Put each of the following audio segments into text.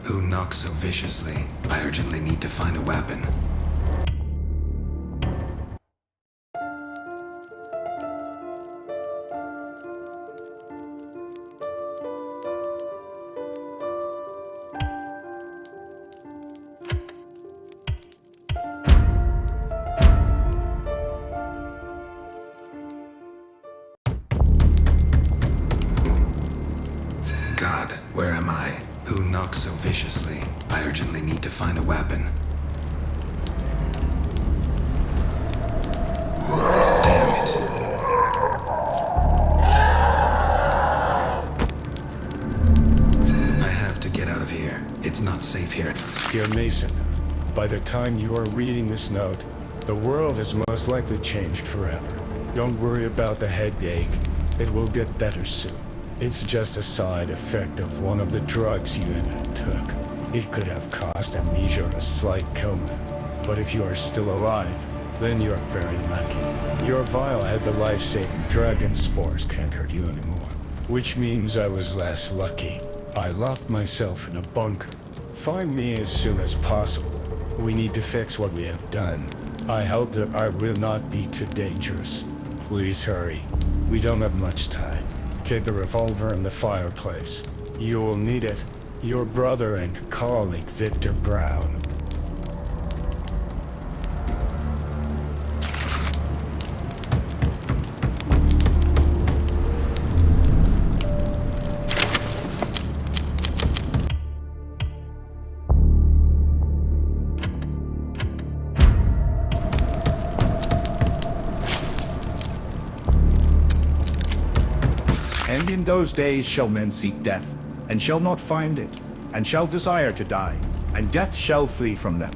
Who knocks so viciously? I urgently need to find a weapon. God, where am I? Who knocks so viciously? I urgently need to find a weapon. Damn it. I have to get out of here. It's not safe here. Dear Mason, by the time you are reading this note, the world has most likely changed forever. Don't worry about the headache. It will get better soon. It's just a side effect of one of the drugs you took. It could have caused amnesia or a slight coma. But if you are still alive, then you are very lucky. Your vial had the life-saving drug and spores can't hurt you anymore. Which means I was less lucky. I locked myself in a bunker. Find me as soon as possible. We need to fix what we have done. I hope that I will not be too dangerous. Please hurry. We don't have much time. Keep the revolver in the fireplace. You will need it. Your brother and colleague, Victor Brown. And in those days shall men seek death, and shall not find it, and shall desire to die, and death shall flee from them.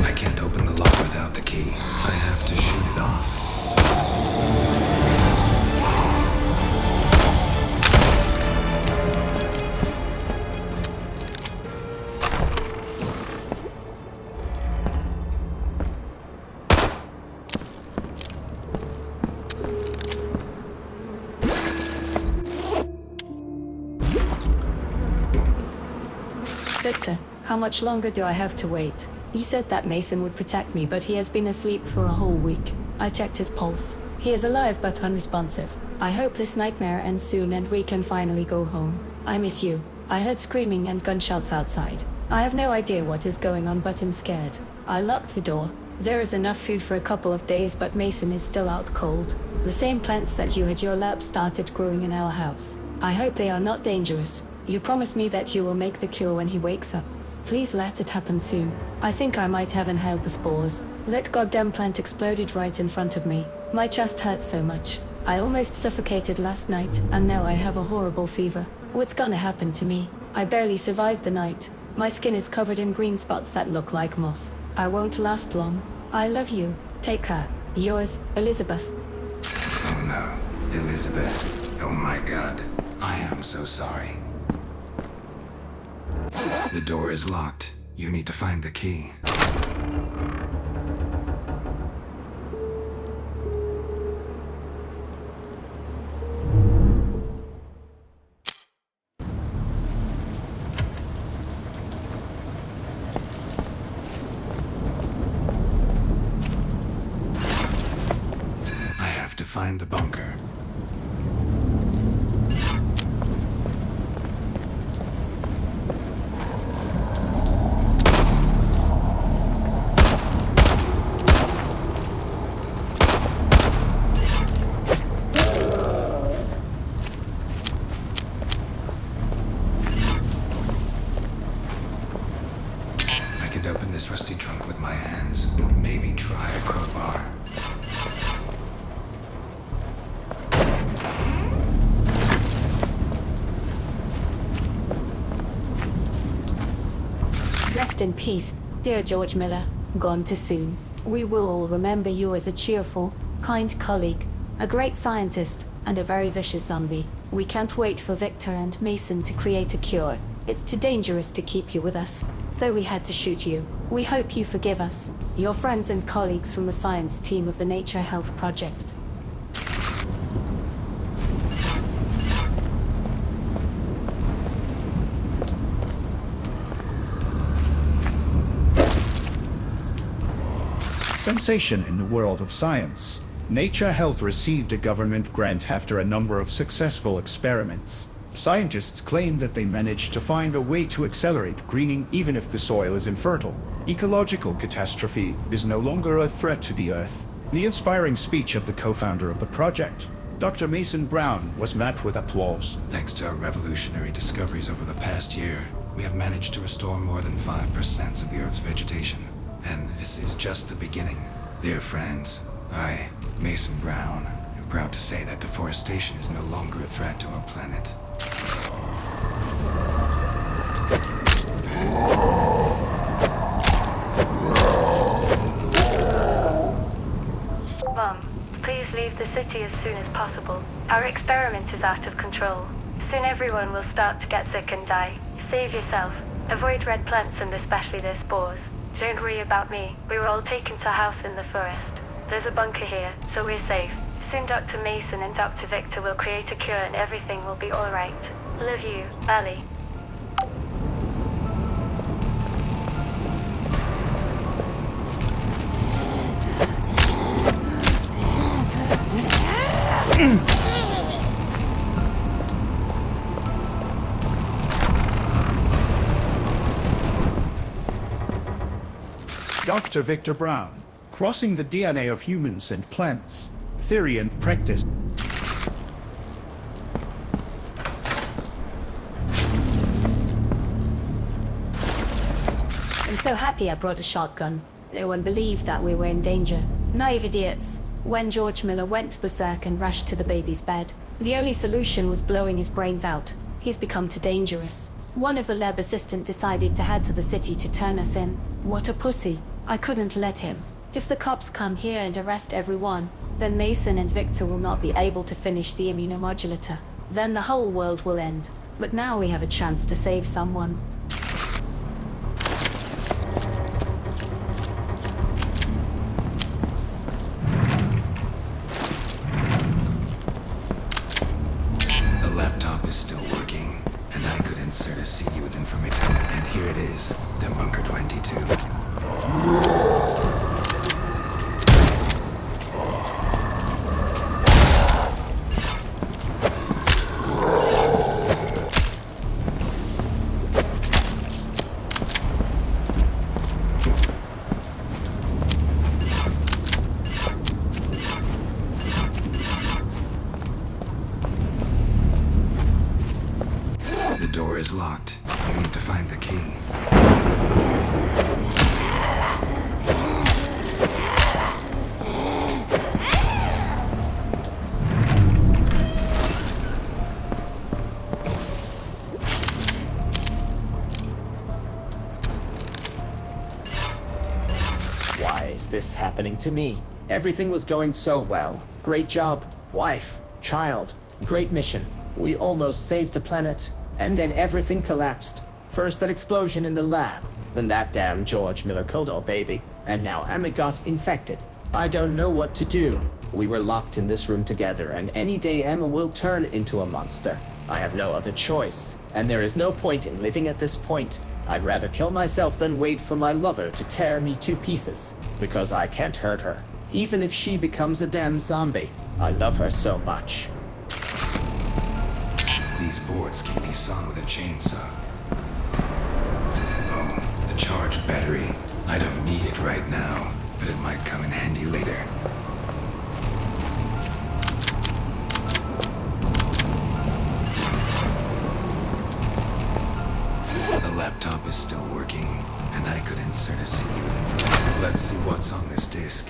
I can't open the lock without the key. I have to shoot it off. Victor, how much longer do I have to wait? You said that Mason would protect me, but he has been asleep for a whole week. I checked his pulse. He is alive but unresponsive. I hope this nightmare ends soon and we can finally go home. I miss you. I heard screaming and gunshots outside. I have no idea what is going on, but I'm scared. I locked the door. There is enough food for a couple of days, but Mason is still out cold. The same plants that you had your lab started growing in our house. I hope they are not dangerous. You promised me that you will make the cure when he wakes up. Please let it happen soon. I think I might have inhaled the spores. That goddamn plant exploded right in front of me. My chest hurts so much. I almost suffocated last night, and now I have a horrible fever. What's gonna happen to me? I barely survived the night. My skin is covered in green spots that look like moss. I won't last long. I love you. Take care. Yours, Elizabeth. Oh no, Elizabeth. Oh my God. I am so sorry. The door is locked. You need to find the key. I have to find the bunker. Open this rusty trunk with my hands. Maybe try a crowbar. Rest in peace, dear George Miller. Gone too soon. We will all remember you as a cheerful, kind colleague, a great scientist, and a very vicious zombie. We can't wait for Victor and Mason to create a cure. It's too dangerous to keep you with us, so we had to shoot you. We hope you forgive us, your friends and colleagues from the science team of the Nature Health Project. Sensation in the world of science. Nature Health received a government grant after a number of successful experiments. Scientists claim that they managed to find a way to accelerate greening even if the soil is infertile. Ecological catastrophe is no longer a threat to the Earth. The inspiring speech of the co-founder of the project, Dr. Mason Brown, was met with applause. Thanks to our revolutionary discoveries over the past year, we have managed to restore more than 5% of the Earth's vegetation. And this is just the beginning. Dear friends, I, Mason Brown, am proud to say that deforestation is no longer a threat to our planet. Mom, please leave the city as soon as possible. Our experiment is out of control. Soon everyone will start to get sick and die. Save yourself. Avoid red plants and especially their spores. Don't worry about me. We were all taken to a house in the forest. There's a bunker here, so we're safe. Soon Dr. Mason and Dr. Victor will create a cure and everything will be alright. Love you, Ali. Dr. Victor Brown, crossing the DNA of humans and plants, theory and practice. I'm so happy I brought a shotgun. No one believed that we were in danger. Naive idiots. When George Miller went berserk and rushed to the baby's bed, the only solution was blowing his brains out. He's become too dangerous. One of the lab assistants decided to head to the city to turn us in. What a pussy. I couldn't let him. If the cops come here and arrest everyone, then Mason and Victor will not be able to finish the immunomodulator. Then the whole world will end. But now we have a chance to save someone. The laptop is still working, and I could insert a CD with information. And here it is, Debunker 22. The door is locked. You need to find the key. Why is this happening to me? Everything was going so well. Great job. Wife. Child. Great mission. We almost saved the planet. And then everything collapsed. First that explosion in the lab. Then that damn George Miller Kodal baby. And now Emma got infected. I don't know what to do. We were locked in this room together, and any day Emma will turn into a monster. I have no other choice. And there is no point in living at this point. I'd rather kill myself than wait for my lover to tear me to pieces. Because I can't hurt her. Even if she becomes a damn zombie. I love her so much. These boards can be sawn with a chainsaw. Oh, the charged battery. I don't need it right now, but it might come in handy later. The laptop is still working, and I could insert a CD with information. Let's see what's on this disk.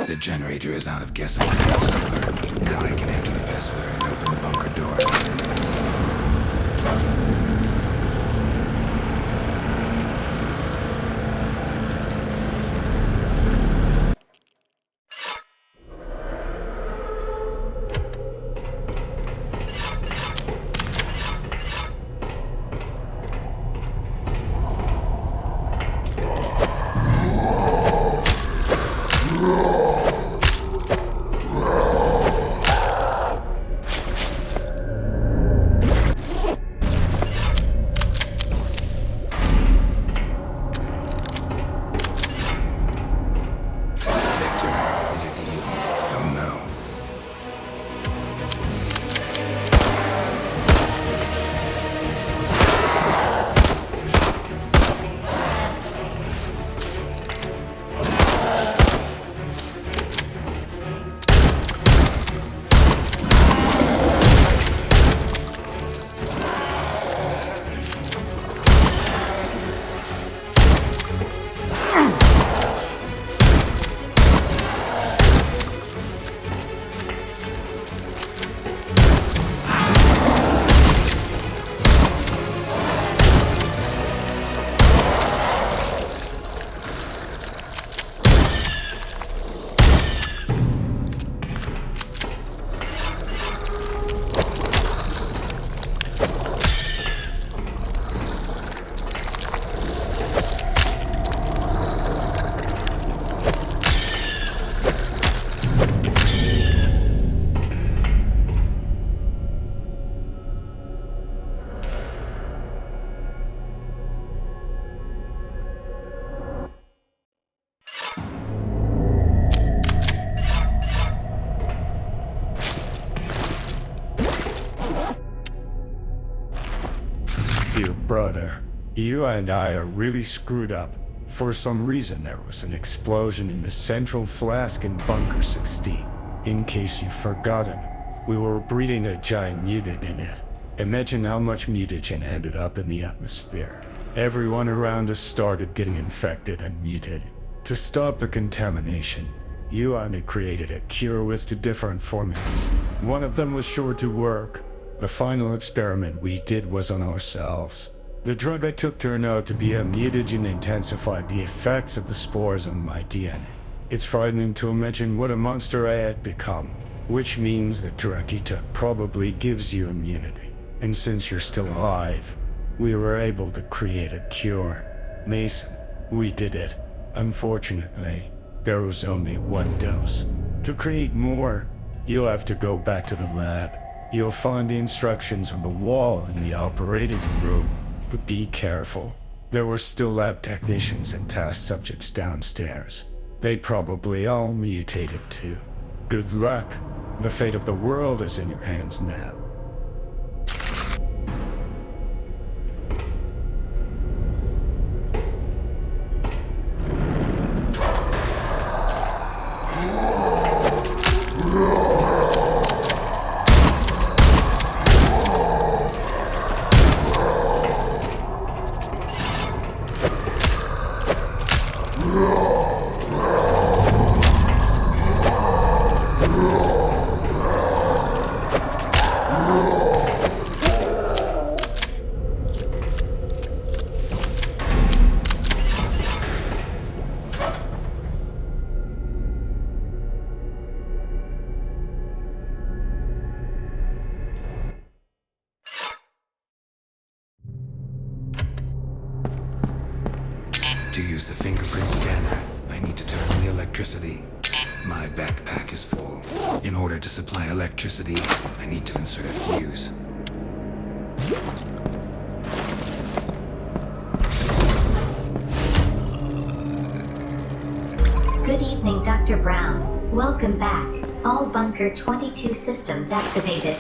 The generator is out of gas. Now I can enter the password and open the bunker door. Dear brother, you and I are really screwed up. For some reason, there was an explosion in the central flask in Bunker 16. In case you've forgotten, we were breeding a giant mutant in it. Imagine how much mutagen ended up in the atmosphere. Everyone around us started getting infected and mutated. To stop the contamination, Yuan created a cure with 2 different formulas. One of them was sure to work. The final experiment we did was on ourselves. The drug I took turned out to be a mutagen intensified the effects of the spores on my DNA. It's frightening to imagine what a monster I had become, which means the drug you took probably gives you immunity. And since you're still alive, we were able to create a cure. Mason, we did it. Unfortunately, there was only 1 dose. To create more, you'll have to go back to the lab. You'll find the instructions on the wall in the operating room. But be careful. There were still lab technicians and task subjects downstairs. They probably all mutated too. Good luck. The fate of the world is in your hands now. To use the fingerprint scanner, I need to turn on the electricity. My backpack is full. In order to supply electricity, I need to insert a fuse. Good evening, Dr. Brown. Welcome back. All Bunker 22 systems activated.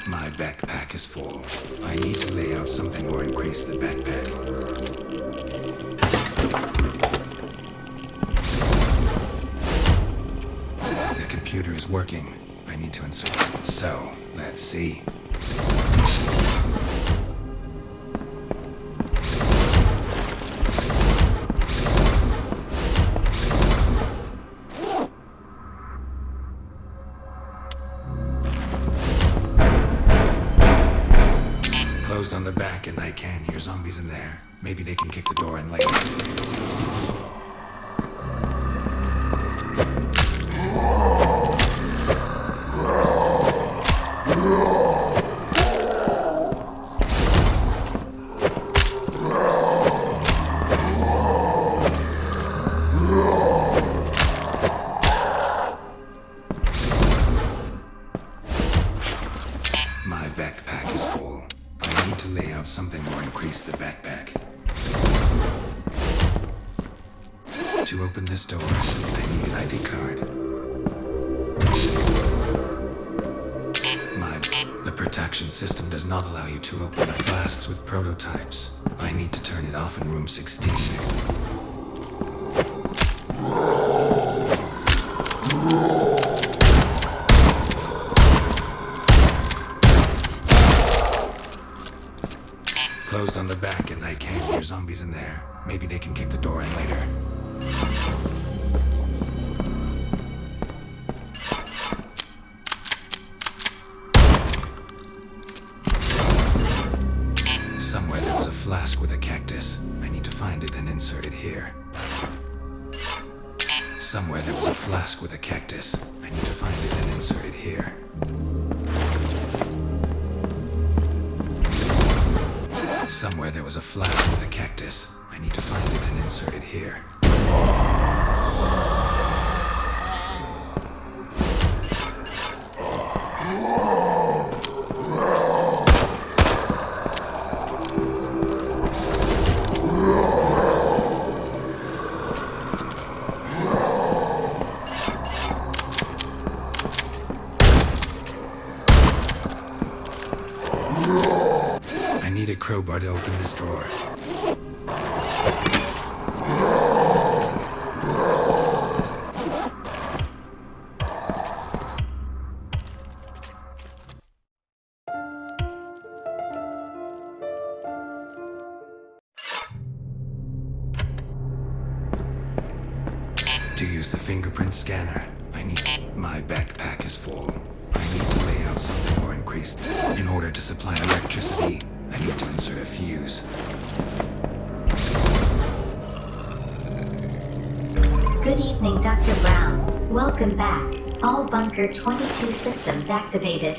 My backpack is full. I need to lay out something or increase the backpack. The computer is working. I need to insert. So, let's see. Closed on the back and I can hear zombies in there. Maybe they can kick the door in later. My backpack is full. I need to lay out something or increase the backpack. To open this door, I need an ID card. The protection system does not allow you to open the flasks with prototypes. I need to turn it off in room 16. Closed on the back and I can't hear zombies in there. Maybe they can kick the door in later. Somewhere there was a flask with a cactus. I need to find it and insert it here. Somewhere there was a flask with a cactus. I need to find it and insert it here. Somewhere there was a flask with a cactus. I need to find it and insert it here. need a crowbar to open this drawer. To use the fingerprint scanner, I need... My backpack is full. I need to lay out something or increase... In order to supply electricity, I need to insert a fuse. Good evening, Dr. Brown. Welcome back. All Bunker 22 systems activated.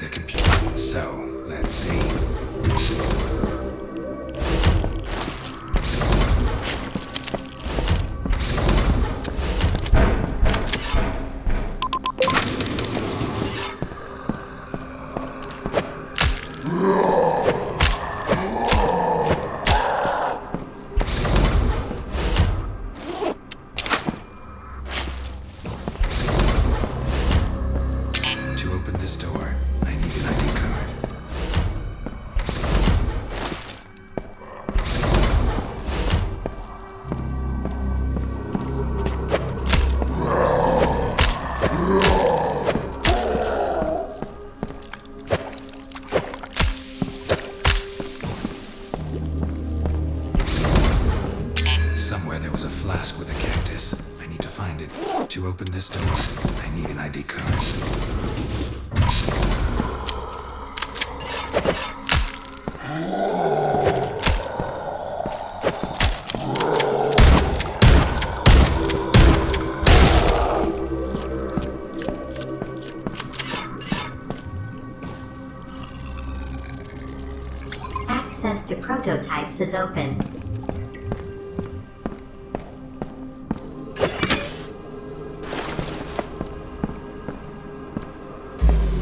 The computer... So, let's see. To open this door, I need an ID card. Somewhere there was a flask with a cactus. I need to find it. To open this door, I need an ID card. Access to prototypes is open.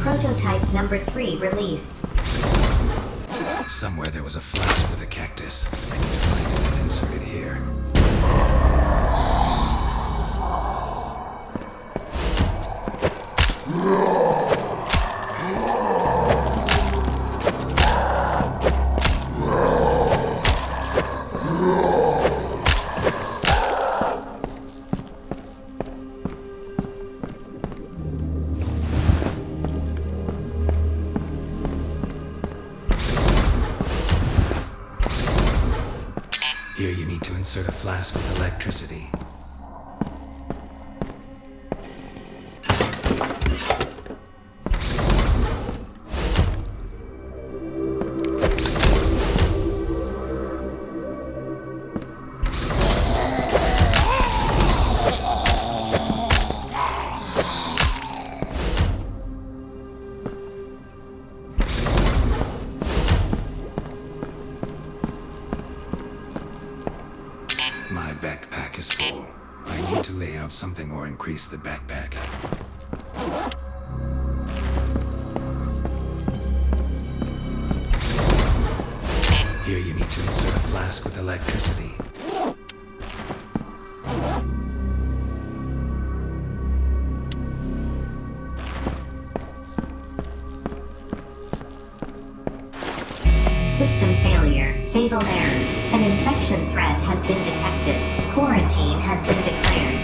Prototype number 3 released. Somewhere there was a flask with a cactus. I need to find it and insert it here. Here you need to insert a flask with electricity. My backpack is full. I need to lay out something or increase the backpack. Here you need to insert a flask with electricity. System failure. Fatal error. An infection threat has been detected. Quarantine has been declared.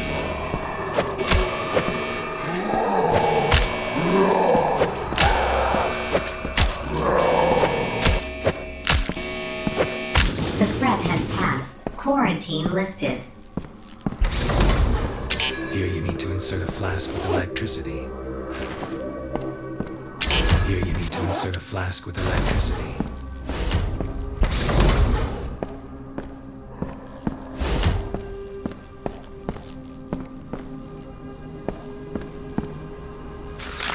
The threat has passed. Quarantine lifted. Here you need to insert a flask with electricity. Here you need to insert a flask with electricity.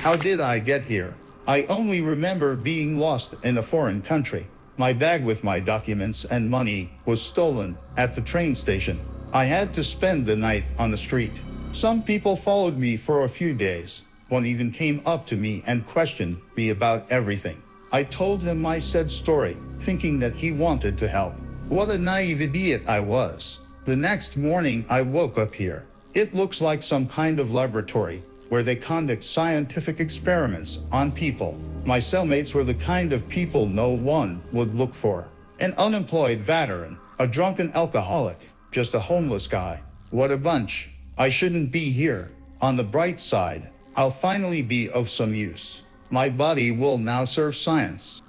How did I get here? I only remember being lost in a foreign country. My bag with my documents and money was stolen at the train station. I had to spend the night on the street. Some people followed me for a few days. One even came up to me and questioned me about everything. I told him my said story, thinking that he wanted to help. What a naive idiot I was. The next morning I woke up here. It looks like some kind of laboratory where they conduct scientific experiments on people. My cellmates were the kind of people no one would look for. An unemployed veteran, a drunken alcoholic, just a homeless guy. What a bunch. I shouldn't be here. On the bright side, I'll finally be of some use. My body will now serve science.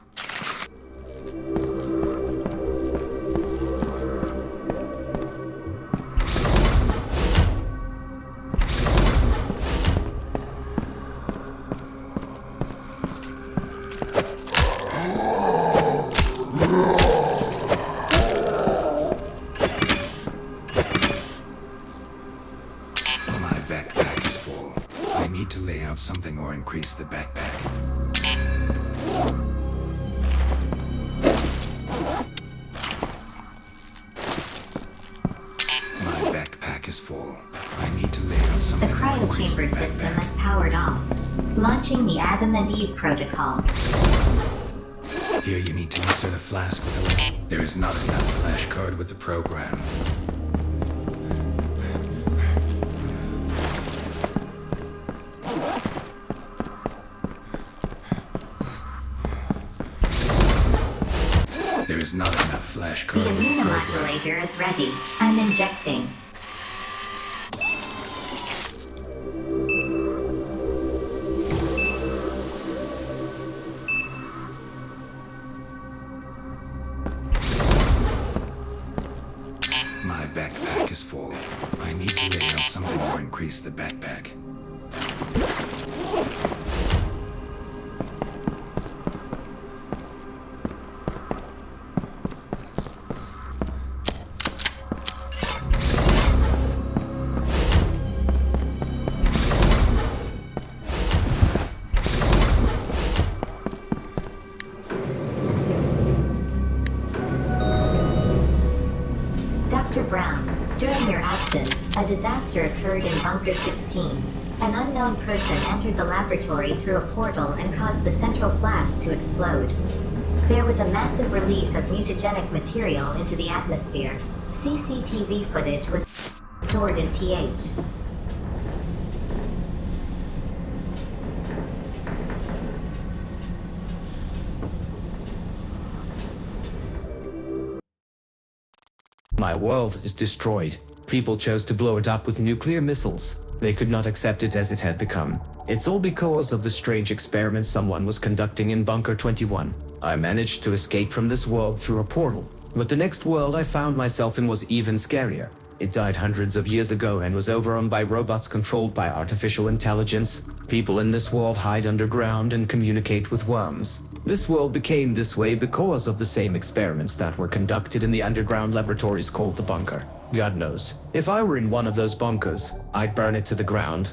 My backpack is full. I need to lay out something or increase the backpack. My backpack is full. I need to lay out The something or increase the cryochamber system backpack. is powered off. Launching the Adam and Eve protocol. Here you need to insert a flask with a... There is not enough flash card with the program. There is not enough flash The card with the program. immunomodulator is ready. I'm injecting. My backpack is full. I need to lay out something or increase the backpack. Dr. Brown, during your absence, a disaster occurred in Bunker 16. An unknown person entered the laboratory through a portal and caused the central flask to explode. There was a massive release of mutagenic material into the atmosphere. CCTV footage was stored in TH. My world is destroyed. People chose to blow it up with nuclear missiles. They could not accept it as it had become. It's all because of the strange experiment someone was conducting in Bunker 21. I managed to escape from this world through a portal, but the next world I found myself in was even scarier. It died hundreds of years ago and was overrun by robots controlled by artificial intelligence. People in this world hide underground and communicate with worms. This world became this way because of the same experiments that were conducted in the underground laboratories called the Bunker. God knows, if I were in one of those bunkers, I'd burn it to the ground.